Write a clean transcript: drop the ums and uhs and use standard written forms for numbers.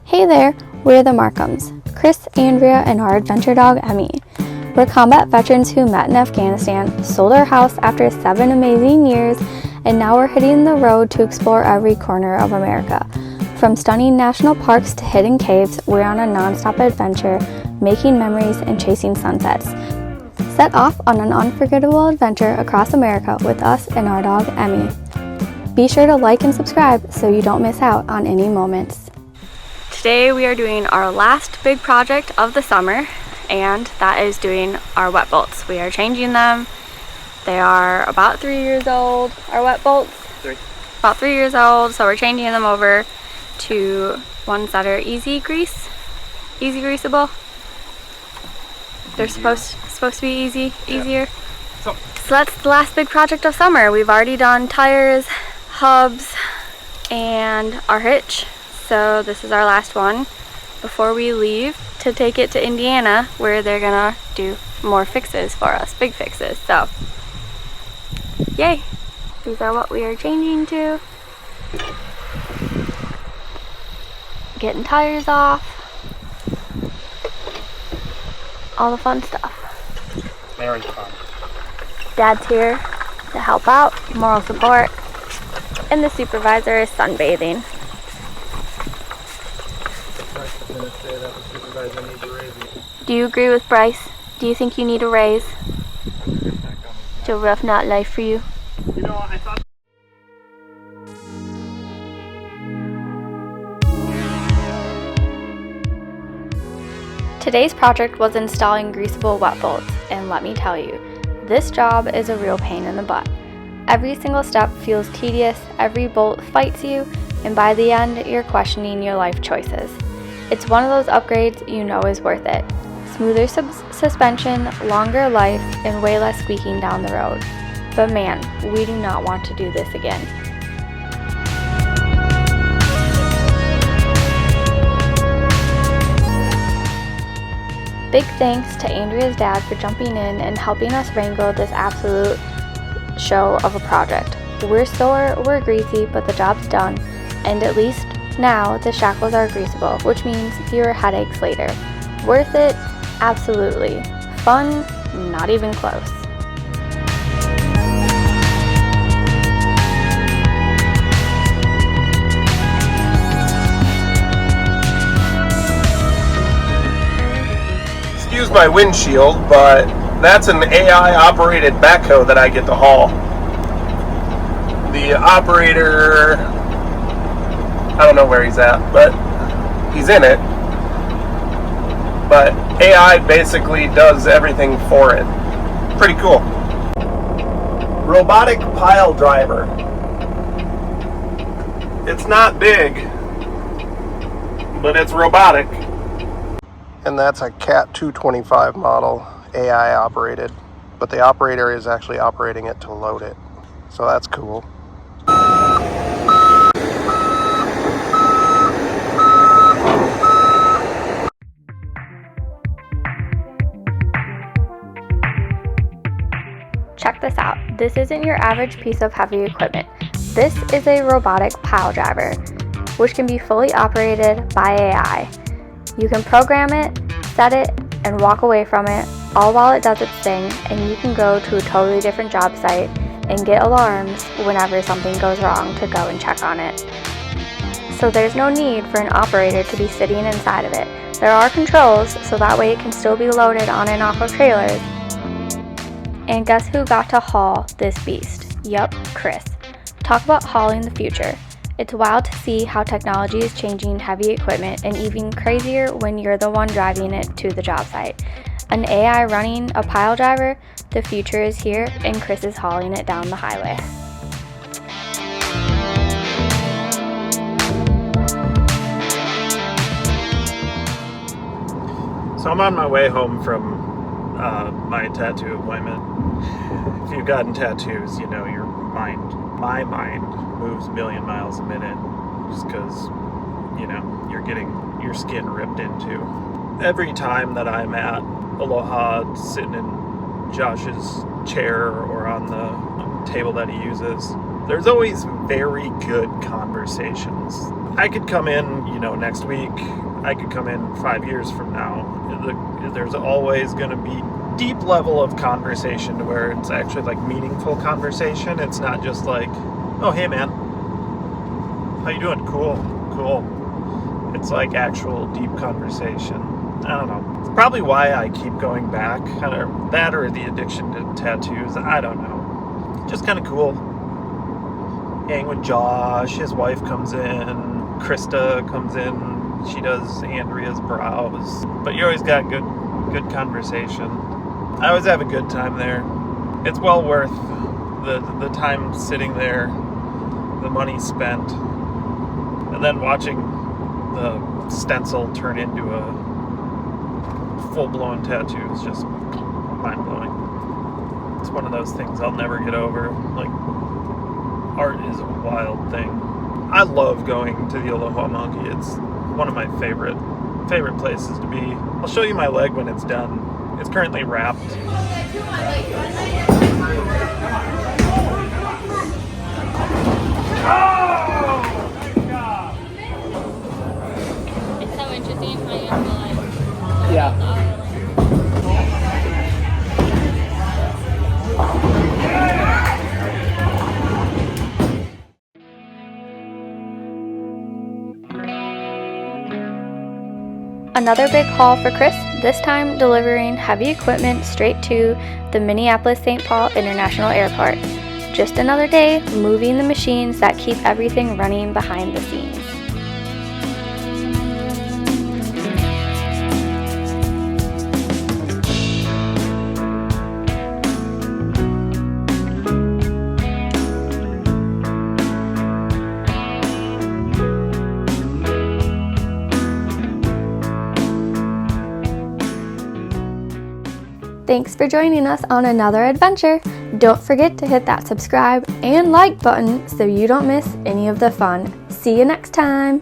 Hey there, we're the Markhams, Kris, Andrea, and our adventure dog, Emmy. We're combat veterans who met in Afghanistan, sold our house after 7 amazing years, and now we're hitting the road to explore every corner of America. From stunning national parks to hidden caves, we're on a non-stop adventure, making memories and chasing sunsets. Set off on an unforgettable adventure across America with us and our dog, Emmy. Be sure to like and subscribe so you don't miss out on any moments. Today we are doing our last big project of the summer, and that is doing our wet bolts. We are changing them. They are about 3 years old, our wet bolts. About 3 years old, so we're changing them over to ones that are easy greaseable. They're supposed to be easier. So that's the last big project of summer. We've already done tires, hubs, and our hitch. So this is our last one before we leave to take it to Indiana, where they're gonna do more fixes for us, big fixes. So yay, these are what we are changing to. Getting tires off, all the fun stuff. Very fun. Dad's here to help out, moral support, and the supervisor is sunbathing. Do you agree with Bryce? Do you think you need a raise? It's a rough knot life for you. You know, I thought. Today's project was installing greaseable wet bolts, and let me tell you, this job is a real pain in the butt. Every single step feels tedious, every bolt fights you, and by the end, you're questioning your life choices. It's one of those upgrades you know is worth it. Smoother suspension, longer life, and way less squeaking down the road. But man, we do not want to do this again. Big thanks to Andrea's dad for jumping in and helping us wrangle this absolute show of a project. We're sore, we're greasy, but the job's done, and at least now the shackles are greaseable, which means fewer headaches later. Worth it? Absolutely. Fun? Not even close. Excuse my windshield, but that's an AI operated backhoe that I get to haul. The operator, I don't know where he's at, but he's in it. But AI basically does everything for it. Pretty cool. Robotic pile driver. It's not big, but it's robotic. And that's a Cat 225 model, AI operated. But the operator is actually operating it to load it. So that's cool. Check this out. This isn't your average piece of heavy equipment. This is a robotic pile driver, which can be fully operated by AI. You can program it, set it, and walk away from it, all while it does its thing, and you can go to a totally different job site and get alarms whenever something goes wrong to go and check on it. So there's no need for an operator to be sitting inside of it. There are controls, so that way it can still be loaded on and off of trailers. And guess who got to haul this beast? Yup, Kris. Talk about hauling the future. It's wild to see how technology is changing heavy equipment, and even crazier when you're the one driving it to the job site. An AI running a pile driver, the future is here, and Kris is hauling it down the highway. So I'm on my way home from my tattoo appointment. If you've gotten tattoos, you know my mind moves a million miles a minute just because, you know, you're getting your skin ripped into. Every time that I'm at Aloha, sitting in Josh's chair or on the table that he uses, there's always very good conversations. I could come in, next week. I could come in 5 years from now. There's always going to be deep level of conversation to where it's actually like meaningful conversation. It's not just like, oh, hey man, how you doing? Cool. It's like actual deep conversation. I don't know. It's probably why I keep going back. Kind of that or the addiction to tattoos. I don't know. Just kind of cool. Hang with Josh. His wife comes in. Krista comes in. She does Andrea's brows. But you always got good conversation. I always have a good time there. It's well worth the time sitting there, the money spent, and then watching the stencil turn into a full-blown tattoo is just mind-blowing. It's one of those things I'll never get over. Like, art is a wild thing. I love going to the Aloha Monkey. It's one of my favorite places to be. I'll show you my leg when it's done. It's currently wrapped. It's so interesting how you have to like. Yeah. Another big haul for Kris, this time delivering heavy equipment straight to the Minneapolis-St. Paul International Airport. Just another day moving the machines that keep everything running behind the scenes. Thanks for joining us on another adventure. Don't forget to hit that subscribe and like button so you don't miss any of the fun. See you next time.